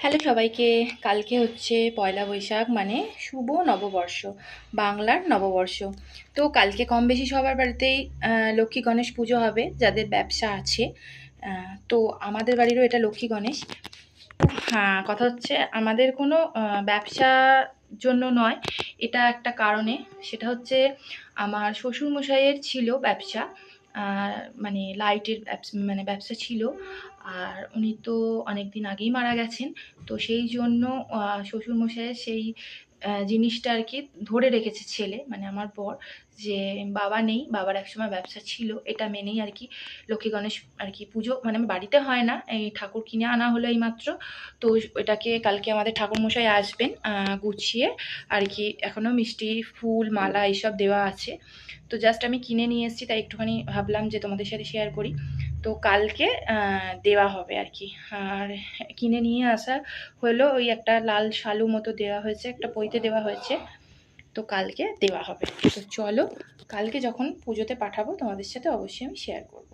Hello সবাইকে। কালকে হচ্ছে পয়লা বৈশাখ, মানে শুভ নববর্ষ, বাংলার নববর্ষ। তো কালকে কম বেশি সবার বাড়িতেই লক্ষ্মী গণেশ পুজো হবে, যাদের ব্যবসা আছে। তো আমাদের বাড়িরও এটা লক্ষ্মী গণেশ। হ্যাঁ, কথা হচ্ছে আমাদের কোনো ব্যবসার জন্য নয়, এটা একটা কারণে। সেটা হচ্ছে আমার শ্বশুরমশাইয়ের ছিল ব্যবসা, মানে লাইটের ব্যবসা, মানে ব্যবসা ছিল। আর উনি তো অনেক দিন আগেই মারা গেছেন। তো সেই জন্য শ্বশুরমশাইয়ের সেই জিনিসটা আর কি ধরে রেখেছে ছেলে, মানে আমার বর। যে বাবা নেই, বাবার একসময় ব্যবসা ছিল, এটা মেনেই আর কি লক্ষ্মী গণেশ আর কি পুজো, মানে বাড়িতে হয় না, এই ঠাকুর কিনে আনা হলো এই মাত্র। তো এটাকে কালকে আমাদের ঠাকুরমশাই আসবেন গুছিয়ে আর কি। এখনও মিষ্টি, ফুল, মালা এইসব দেওয়া আছে। তো জাস্ট আমি কিনে নিয়ে এসেছি, তাই একটুখানি ভাবলাম যে তোমাদের সাথে শেয়ার করি। তো কালকে দেওয়া হবে আর কি। আর কিনে নিয়ে আসা হলো, ওই একটা লাল শালু মতো দেওয়া হয়েছে, একটা পৈতে দেওয়া হয়েছে। তো কালকে দেওয়া হবে। তো চলো, কালকে যখন পুজোতে পাঠাবো তোমাদের সাথে অবশ্যই আমি শেয়ার করব।